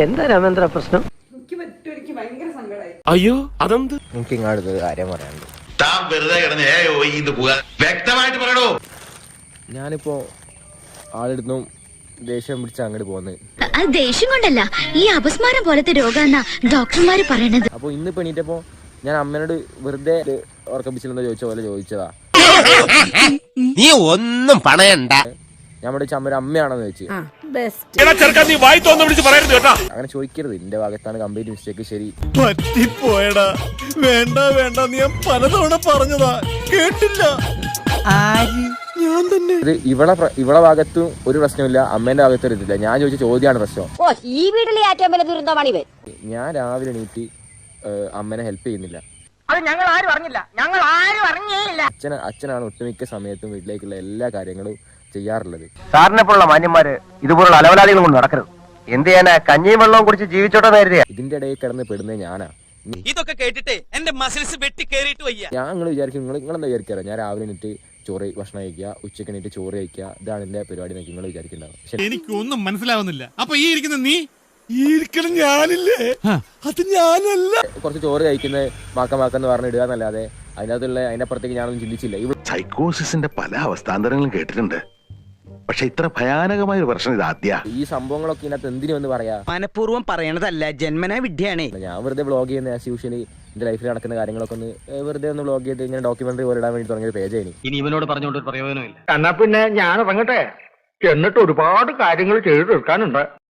എന്താ രാമേന്ദ്ര പ്രശ്നം? അയ്യോ അതെന്ത്? എനിക്ക് ഇങ്ങോട്ട് കാര്യം പറയാനുണ്ട്. താൻ വെറുതെ വ്യക്തമായിട്ട് പറയണോ. ഞാനിപ്പോ ആളെടുത്തും ദേഷ്യം പിടിച്ച അങ്ങോട്ട് പോകുന്നത്. അത് ദേഷ്യം കൊണ്ടല്ല, ഈ അപസ്മാരം പോലത്തെ രോഗാന്നാ ഡോക്ടർമാര് പറയണത്. അപ്പൊ ഇന്ന് പെണീറ്റപ്പോ ഞാൻ അമ്മേനോട് വെറുതെ ഉറക്കപ്പിച്ചില്ലെന്ന് ചോദിച്ച പോലെ ചോദിച്ചതാ. നീ ഒന്നും പണയണ്ട. ഞാൻ ഇവിടെ അമ്മ ഒരു അമ്മയാണെന്ന് ചോദിച്ചു. അങ്ങനെ ചോദിക്കരുത്. എന്റെ ഭാഗത്താണ് കംപ്ലീറ്റ് മിസ്റ്റേക്ക്. ശരി, പറ്റിപ്പോയടാ. വേണ്ട വേണ്ട, നീ പലതവണ പറഞ്ഞതാ, കേട്ടില്ല. ഞാൻ തന്നെ. ഇത് ഇവളെ ഭാഗത്തും ഒരു പ്രശ്നമില്ല, അമ്മേന്റെ ഭാഗത്തും ഒരു ഇതില്ല. ഞാൻ ചോദിച്ച ചോദ്യമാണ് പ്രശ്നം. ഈ വീട്ടിലെ ഏറ്റവും വലിയ ദുരന്തമാണ്. ഞാൻ രാവിലെ എണീറ്റ് അമ്മനെ ഹെൽപ്പ് ചെയ്യുന്നില്ല. അത് ഞങ്ങൾ ആരും അറിഞ്ഞില്ല. അച്ഛനാണ് ഒട്ടുമിക്ക സമയത്തും വീട്ടിലേക്കുള്ള എല്ലാ കാര്യങ്ങളും ചെയ്യാറുള്ളത്. സാറിനെ പോലുള്ള മാന്യന്മാര് ഇതുപോലുള്ള അലവലാദികൾ കൊണ്ട് നടക്കരുത്. എന്ത് ചെയ്യാനാ, കഞ്ഞിയും വെള്ളവും കുടിച്ച് ജീവിച്ചോട്ടെ നേരിയ. ഇതിന്റെ ഇടയിൽ കിടന്ന് പെടുന്നത് ഞാനാ. ഇതൊക്കെ കേട്ടിട്ട് എന്റെ മസിൽസ് വെട്ടി കേറിയിട്ട് വയ്യ. ഞാൻ വിചാരിക്കും നിങ്ങളെന്താ വിചാരിക്കാറോ, ഞാൻ രാവിലെ എണീറ്റ് ചോറ് ഭക്ഷണം കഴിക്കുക, ഉച്ചയ്ക്ക് എണീറ്റ് ചോറ് കഴിക്കുക, ഇതാണ് എന്റെ പരിപാടി എന്നൊക്കെ നിങ്ങൾ വിചാരിക്കുന്നുണ്ടാവും. പക്ഷെ എനിക്കൊന്നും മനസ്സിലാവുന്നില്ല. അപ്പൊ ഈ ഇരിക്കുന്ന നീ, ഈ ഇരിക്കണം ഞാനില്ലേ? അത് ഞാനല്ല. കുറച്ച് ചോറ് കഴിക്കുന്നത് മാക്കമാക്കെന്ന് പറഞ്ഞിടുക എന്നല്ലാതെ അതിനപ്പുറത്തേക്ക് ഞാനൊന്നും ചിന്തിച്ചില്ല. സൈക്കോസിന്റെ പല അവസ്ഥാന്തരങ്ങളും കേട്ടിട്ടുണ്ട്, പക്ഷെ ഇത്ര ഭയാനകമായ ഒരു പ്രശ്നം ഇതാദ്യ. ഈ സംഭവങ്ങളൊക്കെ ഇതിനകത്ത് എന്തിനു എന്ന് പറയാ, മനഃപൂർവ്വം പറയണതല്ല, ജന്മനാ വിദ്യയാണ്. ഞാൻ വെറുതെ വ്ളോഗ് ചെയ്യുന്ന ആസ് യൂഷ്വലി എന്റെ ലൈഫിൽ നടക്കുന്ന കാര്യങ്ങളൊക്കെ ഒന്ന് വെറുതെ ഒന്ന് വ്ളോഗ് ചെയ്ത് ഇങ്ങനെ ഡോക്യുമെന്ററി പോലെ ഇടാൻ വേണ്ടി തുടങ്ങിയ പേജ്. ഇനി ഇവനോട് പറഞ്ഞുകൊണ്ട് ഒരു പ്രയോജനമില്ല. എന്നാ പിന്നെ ഞാൻ ഇറങ്ങട്ടെ, എന്നിട്ട് ഒരുപാട് കാര്യങ്ങൾ ചെയ്തു തീർക്കാനുണ്ട്.